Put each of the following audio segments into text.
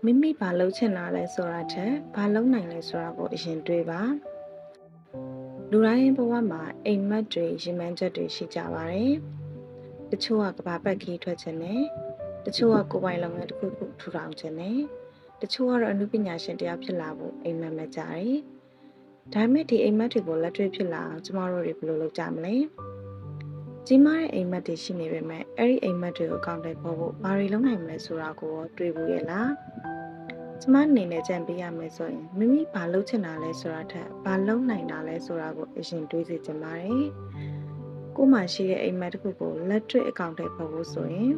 မိမိဘာလုပ်ချင်တာလဲဆိုတာထက်ဘာလုပ်နိုင်လဲဆိုတာကိုအရင်တွေးပါလူတိုင်းရဲ့ဘဝမှာအိမ်မက်တွေရင်မှန်းချက်တွေရှိကြပါတယ်တချို့ကကဘာပတ်ခီးထွက်ချင်တယ်တချို့ကကိုယ်ပိုင်လုပ်ငန်းတစ်ခုခုထူထောင်ချင်တယ်တချို့ကတော့အမှုပညာရှင်တရားဖြစ်လာဖို့အိမ်မက်မဲ့ကြတယ်ဒါပေမဲ့ဒီအိမ်မက်တွေကိုလက်တွေ့ဖြစ်လာအောင်ကျမတို့တွေဘယ်လိုလုပ်ကြမလဲကြီးမားတဲ့အိမ်မက်တွေရှိနေပေမဲ့အဲ့ဒီအိမ်မက်တွေကိုအကောင့်တွေပေါ်ဖို့ဘာတွေလုပ်နိုင်မလဲဆိုတာကိုတွေးဘူးရဲ့လားကျမအနေနဲ့ကြံပေးရမယ်ဆိုရင်မိမိဘာလုပ်ချင်တာလဲဆိုတာထက်ဘာလုပ်နိုင်တာလဲဆိုတာကိုအရင်တွေးစီချင်ပါတယ်။ကို့မှာရှိတဲ့အိမ်မက်တစ်ခုကိုလက်တွေ့အကောင့်ထဲပေါ်ဖို့ဆိုရင်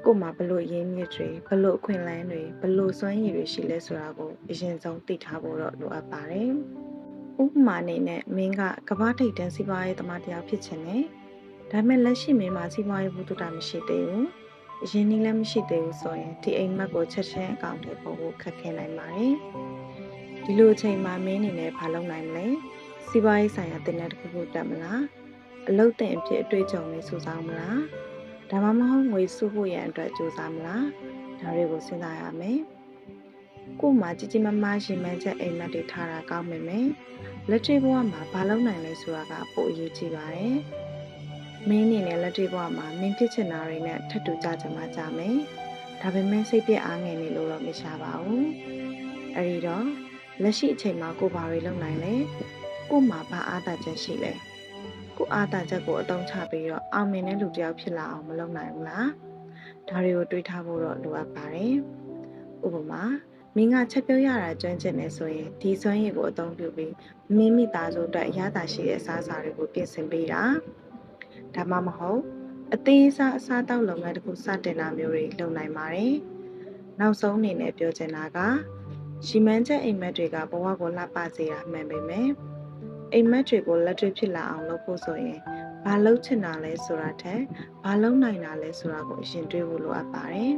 ကို့မှာဘလို့ရင်းမြစ်တွေဘလို့အခွင့်အလမ်းတွေဘလို့စွမ်းရည်တွေရှိလဲဆိုတာကိုအရင်ဆုံးသိထားဖို့တော့လိုအပ်ပါတယ်။ဥပမာအနေနဲ့မင်းကကမ္ဘာထိပ်တန်းစီးပွားရေးသမားတစ်ယောက်ဖြစ်ချင်တယ်။ဒါပေမဲ့လက်ရှိမင်းမှာစီးပွားရေးဘုဒ္ဓတာမရှိသေးဘူး။အရင်နည်းလည်းမရှိသေးဘူးဆိုရင်ဒီအိမ်မက်ကိုချက်ချင်းအကောင့်ထဲပေါ်ဖို့ခက်ခဲနိုင်ပါတယ်။ဒီလိုအချိန်မှာမင်းအနေနဲ့ဘာလုပ်နိုင်မလဲ။စီးပွားရေးဆိုင်ရာသင်တန်းတစ်ခုခုတက်မလား။အလုပ်သင်အဖြစ်အတွေ့အကြုံတွေစုဆောင်းမလား။ဒါမှမဟုတ်ငွေစုဖို့ရန်အတွက်ကြိုးစားမလား။ဒါတွေကိုစဉ်းစားရမယ်။ကို့မှာကြီးကြီးမားမားရင်မှန်းချက်အိမ်မက်တွေထားတာကောင်းပေမဲ့လက်တွေ့ဘဝမှာဘာလုပ်နိုင်လဲဆိုတာကပိုအရေးကြီးပါတယ်။မင်းအနေနဲ့လက်တွေ့ဘဝမှာမင်းဖြစ်ချင်တာတွေနဲ့ထပ်တူကြကြမှာကြမယ်။ဒါပေမဲ့စိတ်ပြည့်အားငယ်နေလို့တော့မရှာပါဘူး။အဲဒီတော့လက်ရှိအချိန်မှာကိုဘာတွေလုပ်နိုင်လဲ။ကိုမှာဘာအားသာချက်ရှိလဲ။ကိုအားသာချက်ကိုအသုံးချပြီးတော့အောင်မြင်တဲ့လူတစ်ယောက်ဖြစ်လာအောင်မလုပ်နိုင်ဘူးလား။ဒါတွေကိုတွေးထားဖို့တော့လိုအပ်ပါတယ်။ဥပမာမင်းကချက်ပြုတ်ရတာကျွမ်းကျင်နေဆိုရင်ဒီစွမ်းရည်ကိုအသုံးပြုပြီးမိမိသားစုအတွက်အရသာရှိတဲ့အစားအစာတွေကိုပြင်ဆင်ပေးတာဒါမှမဟုတ်အသေးစားအစားအသောက်လုပ်ငန်းတစ်ခုစတင်တာမျိုးတွေလုပ်နိုင်ပါတယ်နောက်ဆုံးအနေနဲ့ပြောချင်တာကရှီမန်းချက်အိမ်မက်တွေကဘဝကိုလှပစေတာမှန်ပေမဲ့အိမ်မက်တွေကိုလက်တွေ့ဖြစ်လာအောင်လုပ်ဖို့ဆိုရင်ဘာလုပ်ချင်တာလဲဆိုတာထက်ဘာလုပ်နိုင်တာလဲဆိုတာကိုအရင်တွေးဖို့လိုအပ်ပါတယ်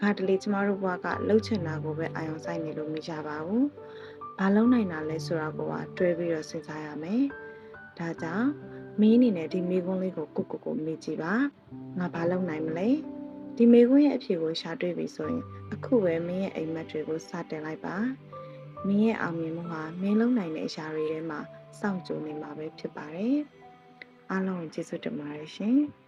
ခါတလေကျမတို့ဘဝကလှုပ်ချင်တာကိုပဲအာရုံစိုက်နေလို့မရပါဘူး။ဘာလုံးနိုင်တာလဲဆိုတာကိုကတွေးပြီးတော့စဉ်းစားရမယ်။ဒါကြောင့်မင်းအနေနဲ့ဒီမိကုန်းလေးကိုကိုမေးကြည့်ပါ။ငါဘာလုံးနိုင်မလဲ။ဒီမိကုန်းရဲ့အဖြေကိုရှာတွေ့ပြီဆိုရင်အခုပဲမင်းရဲ့အိမ်မက်တွေကိုစတင်လိုက်ပါ။မင်းရဲ့အောင်မြင်မှုဟာမင်းလုံးနိုင်တဲ့အရာတွေထဲမှာစောင့်ကြိုနေမှာပဲဖြစ်ပါတယ်။အားလုံးကိုကျေးဇူးတင်ပါတယ်ရှင်။